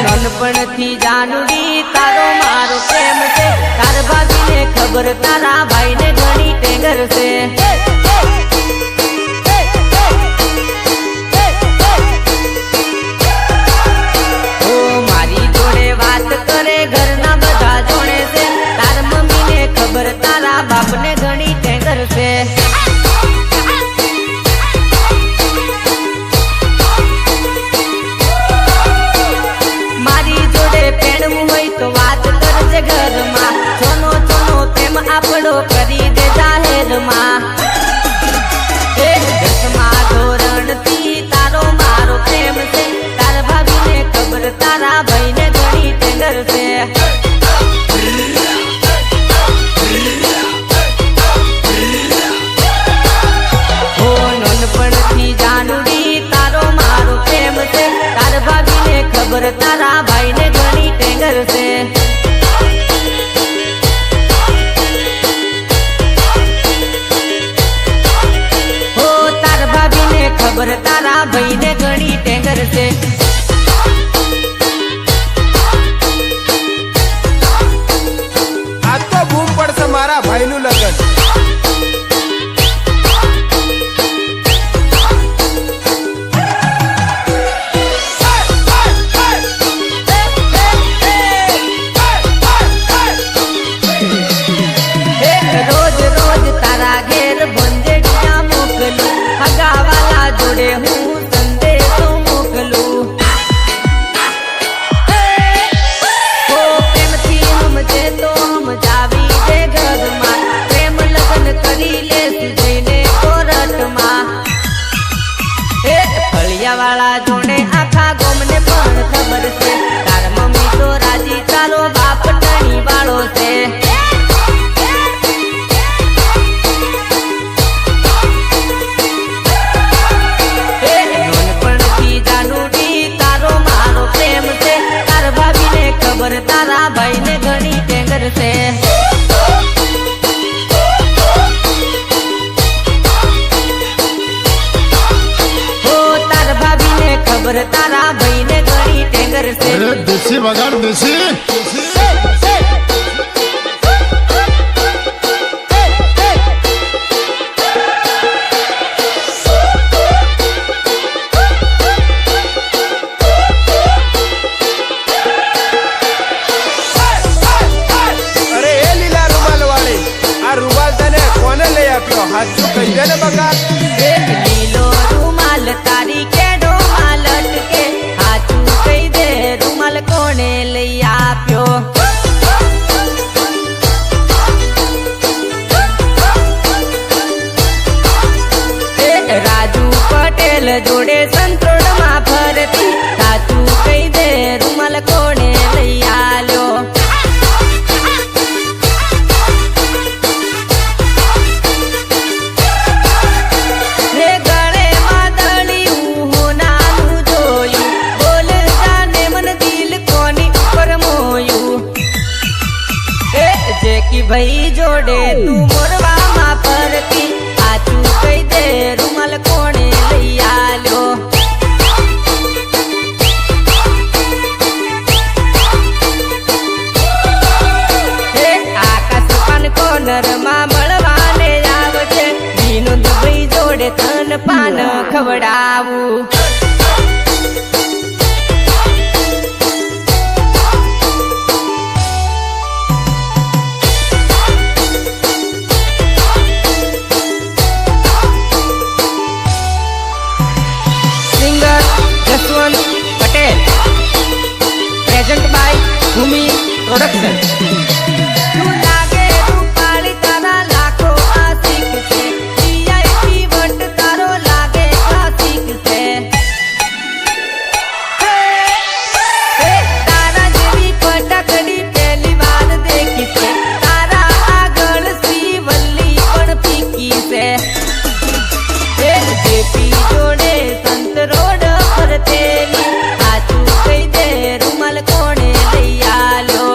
નાનપણથી જાનુડી તારો મારો પ્રેમ છે તાર ભાભીને ખબર તારા ભાઈને ઘણી ટેંગર છે મારી જોડે વાત કરે ઘરના બધા જોડે છે તાર મમ્મીને ખબર તારા બાપને ઘણી ટેંગર છે ઘરમાં છોનો છોનો પ્રેમ આપણો કરી દે જાહેરમાં 10મા ધોરણથી તારો મારો પ્રેમ છે તાર ભાભીને ખબર તારા ભાઈને ઘણી ટેંગર છે નાનપણથી જાનુડી તારો મારો પ્રેમ છે તાર ભાભીને ખબર તારા ભાઈને ઘણી ટેંગર છે ખબર તારા ભાઈને ઘણી ટેંગર છે આ તો બૂમ પડશે મારા ભાઈનું લગન રોજ રોજ તારા ઘેર ભંજેડિયા મોકલું હગાવાલા જોડે હું સંદેશો મોકલું પ્રેમથી સમજે તો સમજાવી દે ઘરમાં પ્રેમ લગ્ન કરી લેશું જઈને કોરટમાં ફળિયાવાળા જોડે આખા ગોમને પણ ખબર છે તાર મમ્મી તો રાજી તારો બાપ ટણી વાળો છે તારા ભાઈને ઘણી ટેંગર છે તાર ભાભીને ખબર તારા ભાઈને ઘણી ટેંગર છે દેશી વગાડ દેશી હાચું કહી દે ને બકા લીલો રૂમાલ તારી કેડો માલ અટકે હાચું કહી દે રૂમાલ કોને લઈ આપ્યો રાજુ પટેલ જોડે સંતોડમાં ફરતી સાચું કહી દે રૂમાલ કોને લઈ આલ્યો ભાઈ જોડે તું મોરવામાં ફરતી સાચું કહી દે રૂમાલ કોણે લઈ આલ્યો આકાશ પાન કોર્નરમાં મળવાને આવજે વિનોદ ભાઈ જોડે તન પાન ખવડાવું Patel present by Bhoomi production લાગે રૂપાળી તારા લાખો આશિક છે VIP વટ તારો લાગે ક્લાસિક છે તારા જેવી ફટાકડી પહેલી વાર દેખી છે તારા આગળ શ્રીવલ્લી પણ ફીકી છે જેપી જોડે સંત રોડ ફરતેલી સાચું કહી દે રૂમાલ કોણે લઈ આલ્યો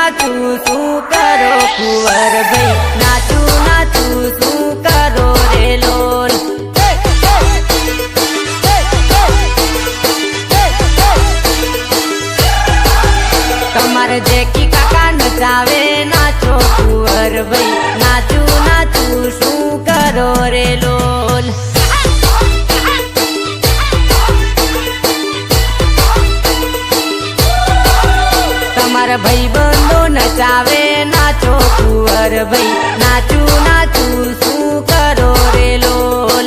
નાચું શું કરો કુંવરભાઈ, નાચું નાચું શું કરો રે લોલ. તમારે જેકી કાકા નચાવે નાચો કુંવરભાઈ, નાચું નાચું શું કરો રે લોલ. તમારા ભાઈ બંધો નચાવે નાચો કુંવરભાઈ, નાચું નાચું શું કરો રે લોલ.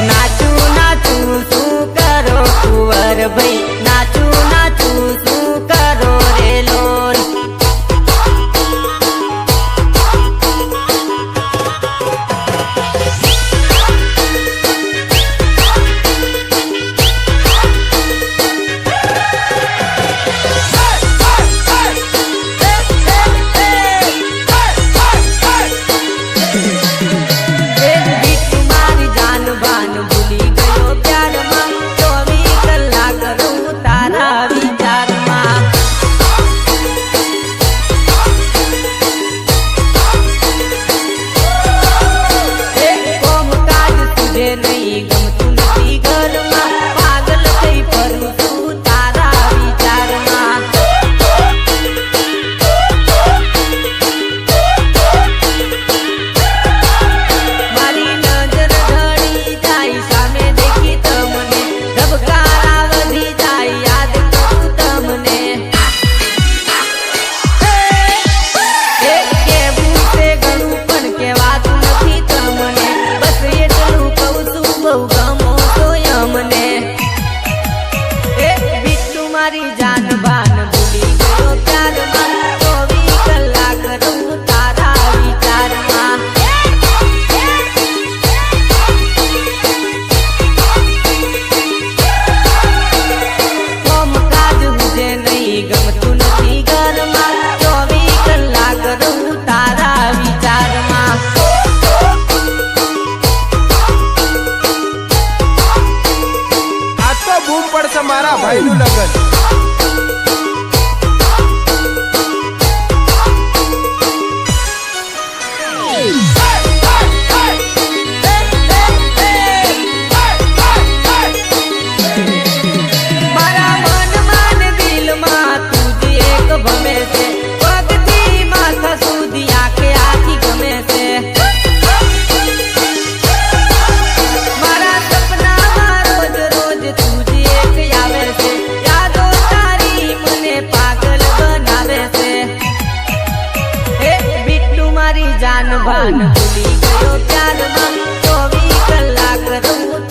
નાચું નાચું શું કરો કુંવરભાઈ, નાચું નાચું શું કરો રે લોલ. મારી જાન ભાન ભૂલી ગયો પ્યારમાં, 24 કલાક રહું તારા વિચારમાં. કામકાજ હુજે નહીં ગમતું નથી ઘરમાં, 24 કલાક રહું તારા વિચારમાં. આ તો બૂમ પડશે મારા ભાઈનું લગન. મારા મનમાં ને દિલમાં તું જ એક ભમે છે, પગથી માથા સુધી આંખે આખી ગમે છે. મારા સપનામાં રોજ રોજ તું જ એક આવે છે, યાદો તારી મને પાગલ બનાવે છે. હે બિટ્ટુ મારી જાન ભાન ભૂલી ગયો પ્યારમાં, 24 કલાક રહું